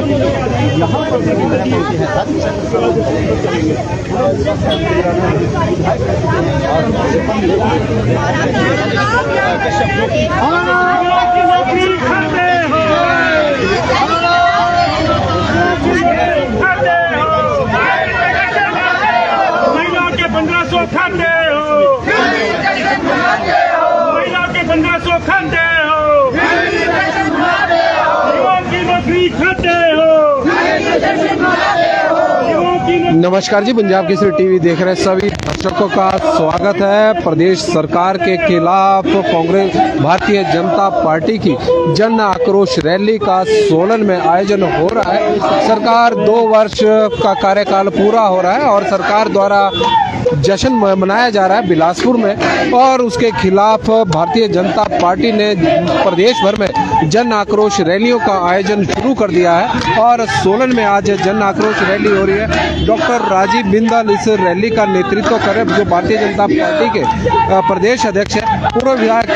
यहाँ पर सभी तरह पहुंचे हैं। महिला के 1500 खाते हो, महिला के 1500 खाते हो, युवा की नौकरी खाते हो। नमस्कार जी, पंजाब केसरी टीवी देख रहे सभी दर्शकों का स्वागत है। प्रदेश सरकार के खिलाफ कांग्रेस भारतीय जनता पार्टी की जन आक्रोश रैली का सोलन में आयोजन हो रहा है। सरकार 2 वर्ष का कार्यकाल पूरा हो रहा है और सरकार द्वारा जश्न मनाया जा रहा है बिलासपुर में, और उसके खिलाफ भारतीय जनता पार्टी ने प्रदेश भर में जन आक्रोश रैलियों का आयोजन शुरू कर दिया है। और सोलन में आज जन आक्रोश रैली हो रही है। डॉक्टर राजीव बिंदल इस रैली का नेतृत्व कर रहे, जो भारतीय जनता पार्टी के प्रदेश अध्यक्ष है। पूर्व विधायक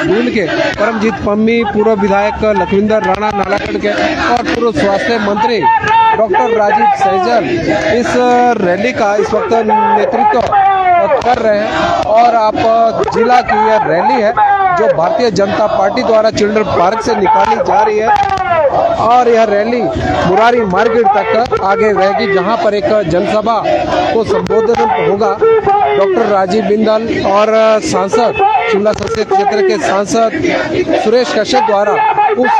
दून के परमजीत पम्मी, पूर्व विधायक लखविंदर राणा नालागढ़ के और पूर्व स्वास्थ्य मंत्री डॉक्टर राजीव सहजल इस रैली का इस वक्त नेतृत्व कर रहे हैं। और आप जिला की यह रैली है जो भारतीय जनता पार्टी द्वारा चिल्ड्रन पार्क से निकाली जा रही है, और यह रैली मुरारी मार्केट तक आगे रहेगी, जहां पर एक जनसभा को संबोधन होगा। डॉक्टर राजीव बिंदल और सांसद शिमला संसदीय क्षेत्र के सांसद सुरेश कश्यप द्वारा उस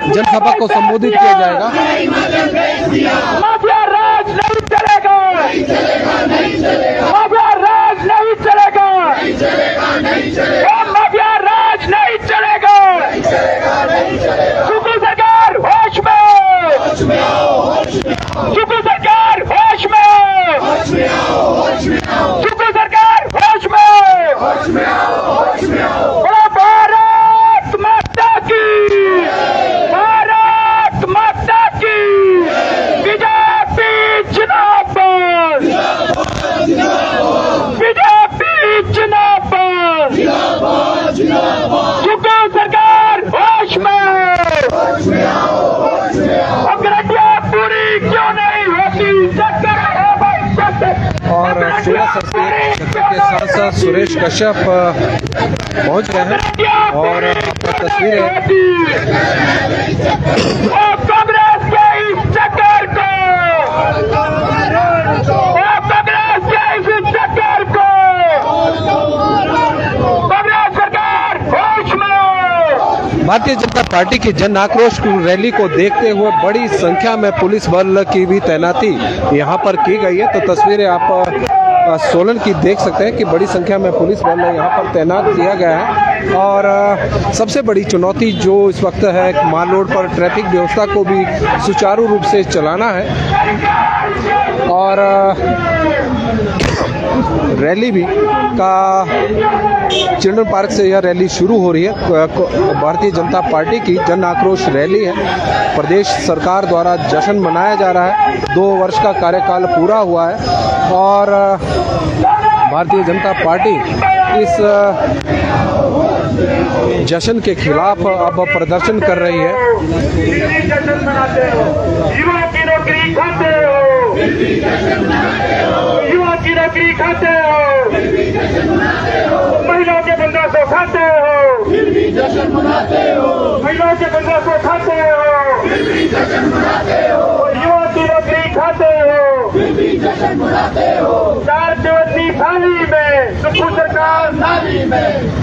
जनसभा को संबोधित किया जाएगा। माफिया राज नहीं चलेगा, माफिया राज नहीं चलेगा, माफिया राज नहीं चलेगा। सुकू सरकार होश में, सुकू सरकार होश में, सुकू सरकार होश में। बोलो भारत माता की, भारत माता की। बीजेपी जिंदाबाद, बीजेपी जिंदाबाद, सुकू सरकार होश में। अग्रतियां पूरी क्यों नहीं होती? और शिमला संसदीय क्षेत्र के सांसद सुरेश कश्यप पहुंच गए हैं और आपको तस्वीरें कांग्रेस के इस चक्कर को, कांग्रेस के इस चक्कर को, कांग्रेस सरकार होश में। भारतीय जनता पार्टी की जन आक्रोश रैली को देखते हुए बड़ी संख्या में पुलिस बल की भी तैनाती यहां पर की गई है। तो तस्वीरें आप सोलन की देख सकते हैं कि बड़ी संख्या में पुलिस बल यहां पर तैनात किया गया है। और सबसे बड़ी चुनौती जो इस वक्त है, माल रोड पर ट्रैफिक व्यवस्था को भी सुचारू रूप से चलाना है। और रैली भी का चिल्ड्रन पार्क से यह रैली शुरू हो रही है। भारतीय जनता पार्टी की जन आक्रोश रैली है। प्रदेश सरकार द्वारा जश्न मनाया जा रहा है, 2 वर्ष का कार्यकाल पूरा हुआ है और भारतीय जनता पार्टी इस जश्न के खिलाफ अब प्रदर्शन कर रही है। युवा की नौकरी खाते हो, युवा की नौकरी खाते हो, महिलाओं के 1500 खाते हो, महिलाओं के 1500 खाते हो, युवा की नौकरी खाते हो। 4 चवन्नी थाली में सुखू सरकार,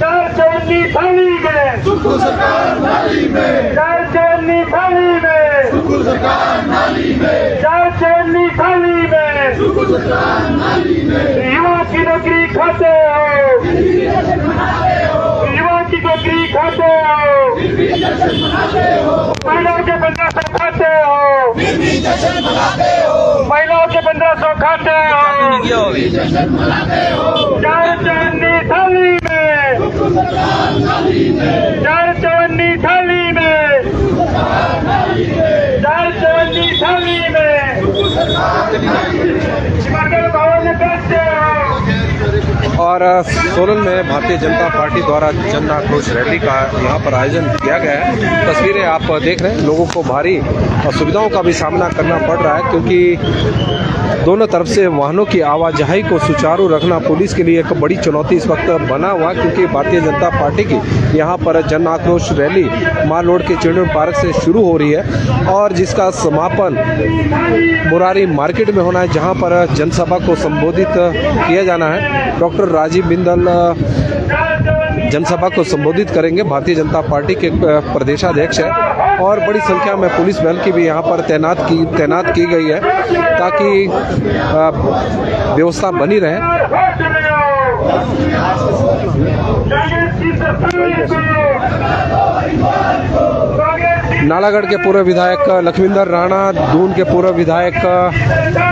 4 चवन्नी थाली में सुखू सरकार, 4 चवन्नी थाली में सुखू सरकार, 4 चवन्नी थाली में सुखू सरकार। युवा की नौकरी खाते हो, युवा की नौकरी खाते हो, महिलाओं के 1500 खाते हो, महिलाओं के 1500 खाते हो। 4 चवन्नी थाली में, 4 चवन्नी थाली में, 4 चवन्नी थाली में भवन करते हो। और सोलन में भारतीय जनता पार्टी द्वारा जन आक्रोश रैली का यहाँ पर आयोजन किया गया है। तस्वीरें आप देख रहे हैं, लोगों को भारी असुविधाओं का भी सामना करना पड़ रहा है क्योंकि दोनों तरफ से वाहनों की आवाजाही को सुचारू रखना पुलिस के लिए एक बड़ी चुनौती इस वक्त बना हुआ, क्योंकि भारतीय जनता पार्टी की यहाँ पर जन आक्रोश रैली माल रोड के चिल्ड्रन पार्क से शुरू हो रही है और जिसका समापन मुरारी मार्केट में होना है, जहाँ पर जनसभा को संबोधित किया जाना है। डॉक्टर राजीव बिंदल जनसभा को संबोधित करेंगे। भारतीय जनता पार्टी के प्रदेशाध्यक्ष है और बड़ी संख्या में पुलिस बल की भी यहाँ पर तैनात की गई है ताकि व्यवस्था बनी रहे। नालागढ़ के पूर्व विधायक लखविंदर राणा, दून के पूर्व विधायक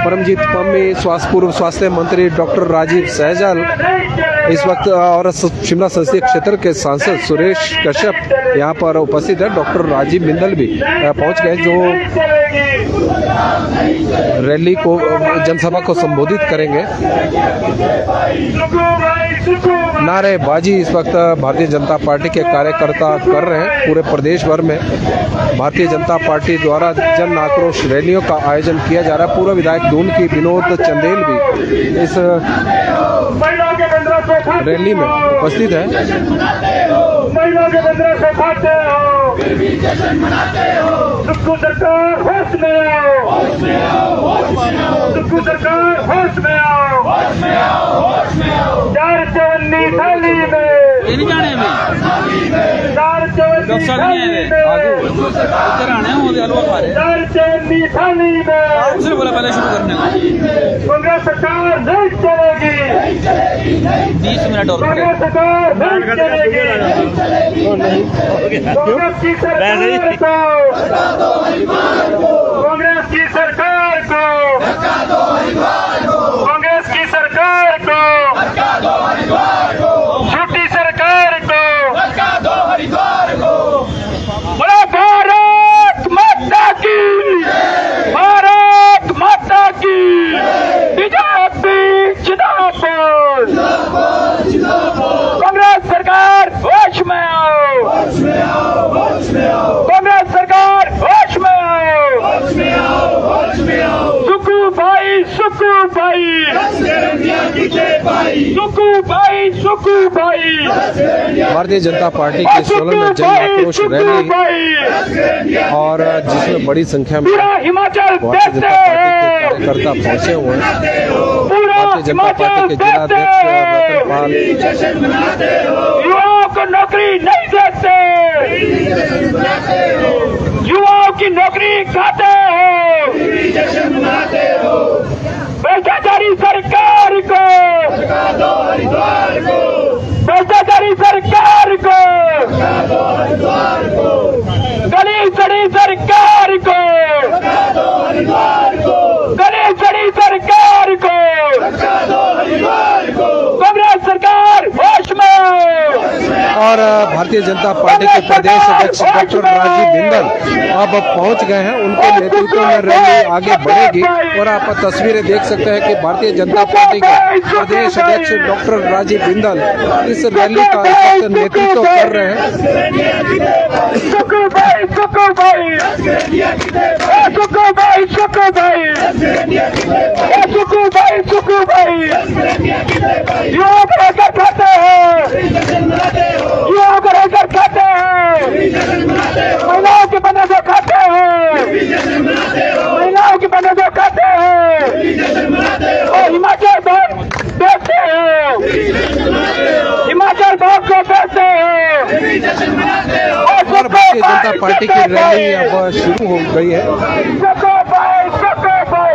परमजीत पम्मी, पूर्व स्वास्थ्य मंत्री डॉक्टर राजीव सहजल इस वक्त और शिमला संसदीय क्षेत्र के सांसद सुरेश कश्यप यहाँ पर उपस्थित है। डॉक्टर राजीव बिंदल भी पहुँच गए जो रैली को जनसभा को संबोधित करेंगे। नारेबाजी इस वक्त भारतीय जनता पार्टी के कार्यकर्ता कर रहे हैं। पूरे प्रदेश भर में भारतीय जनता पार्टी द्वारा जन आक्रोश रैलियों का आयोजन किया जा रहा है। पूर्व विधायक दून की विनोद चंदेल भी इस रैली में उपस्थित है। कांग्रेस सरकार नहीं चलेगी, 20 मिनट और कांग्रेस सरकार नहीं चलेगी। कांग्रेस की सरकार को, कांग्रेस की सरकार को, कांग्रेस की सरकार को, छोटी सरकार को, बोला भारत माता की, भारत माता की, बीजेपी जिंदाबाद, कांग्रेस सरकार होश में आओ, कांग्रेस सरकार होश में आओ, सुखू भाई, सुखू भाई, सुखू भाई, सुखू भाई। भारतीय जनता पार्टी की सोलन में जन आक्रोश रैली और जिसमें बड़ी संख्या में हिमाचल भारतीय जनता पार्टी के कार्यकर्ता पहुंचे हुए हैं। भारतीय जनता पार्टी के जिलाध्यक्ष रतनपाल युवाओं को नौकरी नहीं देते, युवाओं की नौकरी खाते हो, भ्रष्टाचारी सरकार को, भ्रष्टाचारी सरकार को, गली सड़ी सरकार को, गली सड़ी सरकार को, कांग्रेस सरकार होश में। और भारतीय जनता पार्टी के प्रदेश अध्यक्ष डॉक्टर राजीव बिंदल अब पहुंच गए हैं। उनके नेतृत्व में रैली आगे बढ़ेगी और आप तस्वीरें देख सकते हैं कि भारतीय जनता पार्टी के प्रदेश अध्यक्ष डॉक्टर राजीव बिंदल इस रैली का नेतृत्व कर रहे हैं। सुखू भाई, सुखू भाई, सुखू भाई, सुखू भाई, सुखू भाई, सुखू भाई, युवा को लेकर खाते हैं, युवा को लेकर खाते हैं, महिलाओं के बने जो खाते हैं, महिलाओं के बने जो खाते हैं, और हिमाचल बहुत देते हैं, हिमाचल बहुत को देते हैं। और भारतीय जनता पार्टी की रैली अब शुरू हो गई है। सबको भाई, सबको भाई,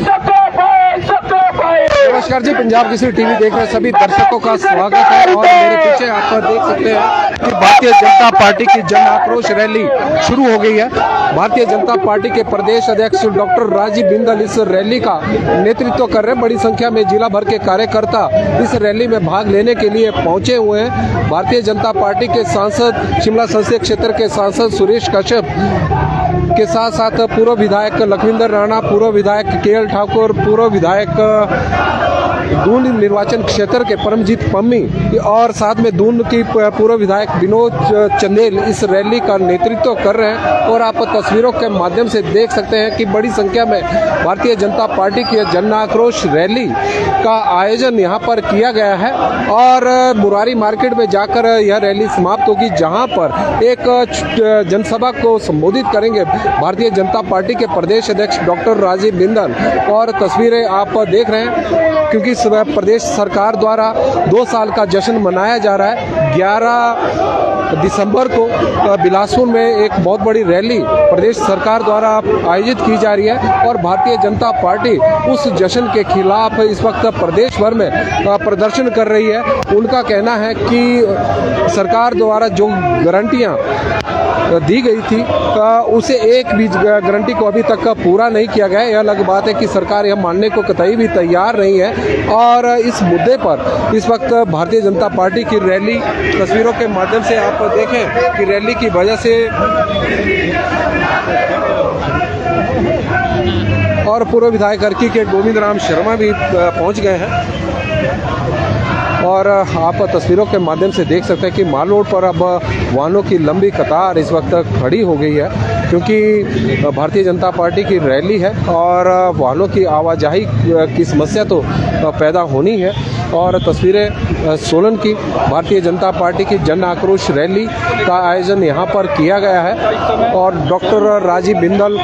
सबको भाई, सबको भाई। नमस्कार जी, पंजाब केसरी टीवी देख रहे सभी दर्शकों का स्वागत है और मेरे पीछे आप देख सकते हैं कि भारतीय जनता पार्टी की जन आक्रोश रैली शुरू हो गई है। भारतीय जनता पार्टी के प्रदेश अध्यक्ष डॉक्टर राजीव बिंदल इस रैली का नेतृत्व कर रहे हैं। बड़ी संख्या में जिला भर के कार्यकर्ता इस रैली में भाग लेने के लिए पहुंचे हुए हैं। भारतीय जनता पार्टी के सांसद, शिमला संसदीय क्षेत्र के सांसद सुरेश कश्यप के साथ साथ पूर्व विधायक लखविंदर राणा, पूर्व विधायक KL ठाकुर, पूर्व विधायक दून निर्वाचन क्षेत्र के परमजीत पम्मी और साथ में दून की पूर्व विधायक विनोद चंदेल इस रैली का नेतृत्व कर रहे हैं। और आप तस्वीरों के माध्यम से देख सकते हैं कि बड़ी संख्या में भारतीय जनता पार्टी की जन आक्रोश रैली का आयोजन यहाँ पर किया गया है और मुरारी मार्केट में जाकर यह रैली समाप्त होगी, जहाँ पर एक जनसभा को संबोधित करेंगे भारतीय जनता पार्टी के प्रदेश अध्यक्ष डॉक्टर राजीव बिंदल। और तस्वीरें आप देख रहे हैं क्योंकि प्रदेश सरकार द्वारा 2 साल का जश्न मनाया जा रहा है। 11 दिसंबर को बिलासपुर में एक बहुत बड़ी रैली प्रदेश सरकार द्वारा आयोजित की जा रही है और भारतीय जनता पार्टी उस जश्न के खिलाफ इस वक्त प्रदेश भर में प्रदर्शन कर रही है। उनका कहना है कि सरकार द्वारा जो गारंटियां दी गई थी उसे एक भी गारंटी को अभी तक पूरा नहीं किया गया है। यह अलग बात है कि सरकार यह मानने को कतई भी तैयार नहीं है और इस मुद्दे पर इस वक्त भारतीय जनता पार्टी की रैली तस्वीरों के माध्यम से आप देखें कि रैली की वजह से और पूर्व विधायक अर्की के गोविंद राम शर्मा भी पहुंच गए हैं। और आप तस्वीरों के माध्यम से देख सकते हैं कि माल रोड पर अब वाहनों की लंबी कतार इस वक्त खड़ी हो गई है क्योंकि भारतीय जनता पार्टी की रैली है और वाहनों की आवाजाही की समस्या तो पैदा होनी है। और तस्वीरें सोलन की भारतीय जनता पार्टी की जन आक्रोश रैली का आयोजन यहाँ पर किया गया है और डॉक्टर राजीव बिंदल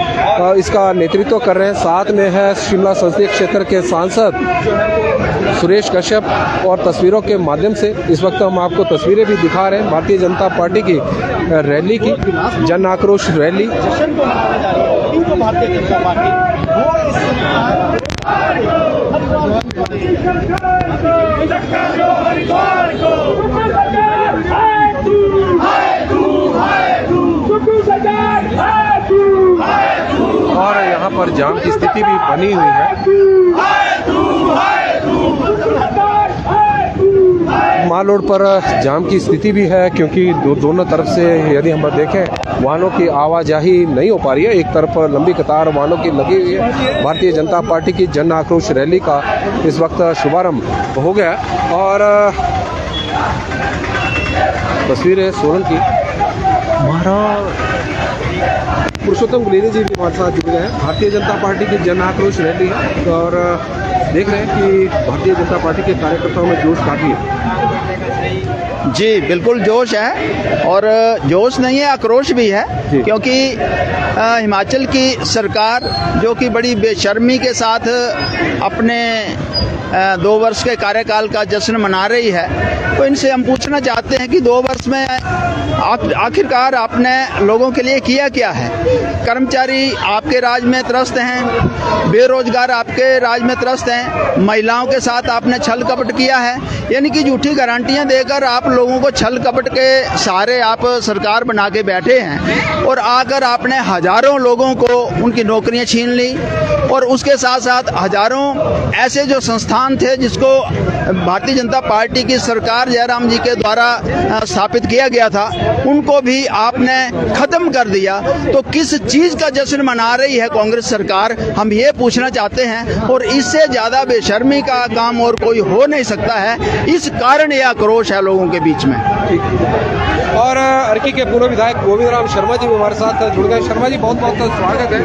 इसका नेतृत्व कर रहे हैं। साथ में है शिमला संसदीय क्षेत्र के सांसद सुरेश कश्यप। और तस्वीरों के माध्यम से इस वक्त हम आपको तस्वीरें भी दिखा रहे हैं भारतीय जनता पार्टी की रैली की, जन आक्रोश रैली। जश्न को मनाने जा रही है इनको भारतीय जनता पार्टी वो और यहाँ पर जाम की स्थिति भी बनी हुई है। माल रोड पर जाम की स्थिति भी है क्योंकि दोनों तरफ से यदि हम देखें वाहनों की आवाजाही नहीं हो पा रही है। एक तरफ लंबी कतार वाहनों की लगी हुई है। भारतीय जनता पार्टी की जन आक्रोश रैली का इस वक्त शुभारंभ हो गया और तस्वीरें सोलन की। पुरुषोत्तम गुलेरी जी भी हमारे साथ जुड़ गए हैं। भारतीय जनता पार्टी की जन आक्रोश रैली है और देख रहे हैं कि भारतीय जनता पार्टी के कार्यकर्ताओं में जोश काफी है। जी बिल्कुल जोश है और जोश नहीं है आक्रोश भी है क्योंकि हिमाचल की सरकार जो कि बड़ी बेशर्मी के साथ अपने 2 वर्ष के कार्यकाल का जश्न मना रही है। तो इनसे हम पूछना चाहते हैं कि 2 वर्ष में आखिरकार आपने लोगों के लिए किया क्या है। कर्मचारी आपके राज में त्रस्त हैं, बेरोजगार आपके राज में त्रस्त हैं, महिलाओं के साथ आपने छल कपट किया है, यानी कि झूठी गारंटियां देकर आप लोगों को छल कपट के सहारे आप सरकार बना के बैठे हैं और आकर आपने हजारों लोगों को उनकी नौकरियां छीन ली और उसके साथ साथ हजारों ऐसे जो संस्थान थे जिसको भारतीय जनता पार्टी की सरकार जयराम जी के द्वारा स्थापित किया गया था उनको भी आपने खत्म कर दिया। तो किस चीज का जश्न मना रही है कांग्रेस सरकार, हम ये पूछना चाहते हैं। और इससे ज्यादा बेशर्मी का काम और कोई हो नहीं सकता है। इस कारण यह आक्रोश है लोगों के बीच में। और अर्की के पूर्व विधायक गोविंद राम शर्मा जी भी हमारे साथ जुड़ गए। शर्मा जी बहुत बहुत स्वागत है।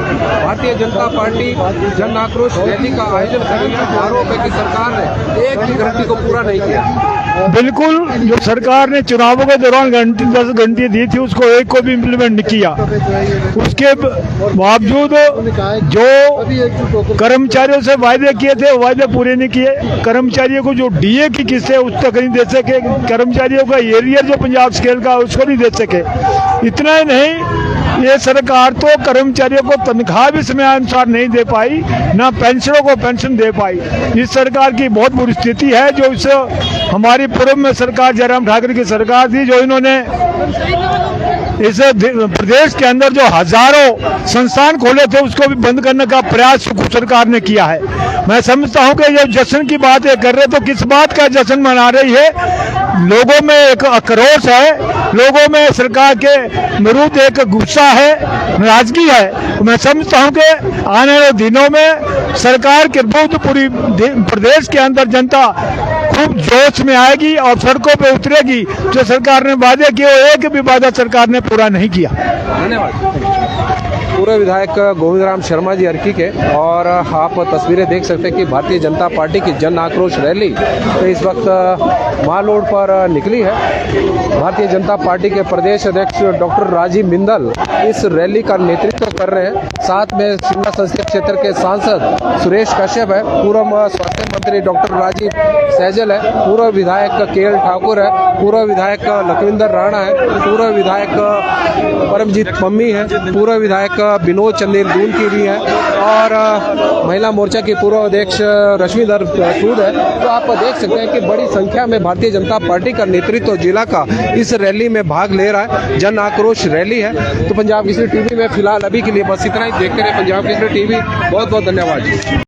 भारतीय जनता पार्टी जन आक्रोश रैली का आयोजन कर रही है। आरोप है कि सरकार ने एक भी गारंटी को पूरा नहीं किया। बिल्कुल, जो सरकार ने चुनावों के दौरान 10 घंटे दी थी उसको एक को भी इम्प्लीमेंट नहीं किया। उसके बावजूद जो कर्मचारियों से वायदे किए थे वो वायदे पूरे नहीं किए। कर्मचारियों को जो डीए की किस्त है उस तक नहीं दे सके। कर्मचारियों का एरियर जो पंजाब स्केल का उसको नहीं दे सके। इतना ही नहीं, ये सरकार तो कर्मचारियों को तनख्वाह भी समयानुसार नहीं दे पाई, ना पेंशनों को पेंशन दे पाई। इस सरकार की बहुत बुरी स्थिति है। जो इस हमारी पूर्व में सरकार जयराम ठाकुर की सरकार थी, जो इन्होंने इस प्रदेश के अंदर जो हजारों संस्थान खोले थे उसको भी बंद करने का प्रयास सरकार ने किया है। मैं समझता हूं कि जब जश्न की बात ये कर रहे तो किस बात का जश्न मना रही है। लोगों में एक आक्रोश है, लोगों में सरकार के विरुद्ध एक गुस्सा है, नाराजगी है। मैं समझता हूं कि आने वाले दिनों में सरकार के विरुद्ध पूरी प्रदेश के अंदर जनता खूब जोश में आएगी और सड़कों पे उतरेगी। जो सरकार ने वादे किए वो एक भी वादा सरकार ने पूरा नहीं किया। धन्यवाद। पूर्व विधायक गोविंद राम शर्मा जी अर्की के, और आप तस्वीरें देख सकते हैं कि भारतीय जनता पार्टी की जन आक्रोश रैली इस वक्त मालोड पर निकली है। भारतीय जनता पार्टी के प्रदेश अध्यक्ष डॉक्टर राजीव बिंदल इस रैली का नेतृत्व कर रहे हैं। साथ में शिमला संसदीय क्षेत्र के सांसद सुरेश कश्यप है, पूर्व स्वास्थ्य मंत्री डॉक्टर राजीव सहजल है, पूर्व विधायक के.एल. ठाकुर है, पूर्व विधायक लखविंदर राणा है, पूर्व विधायक परमजीत पम्मी है, पूर्व विधायक विनोद चंदेल दून की भी है, और महिला मोर्चा की पूर्व अध्यक्ष रश्मिधर सूद है। तो आप देख सकते हैं कि बड़ी संख्या में भारतीय जनता पार्टी का नेतृत्व जिला का इस रैली में भाग ले रहा है। जन आक्रोश रैली है। तो पंजाब केसरी टीवी में फिलहाल अभी के लिए बस इतना ही। देखते रहे पंजाब केसरी टीवी। बहुत बहुत धन्यवाद।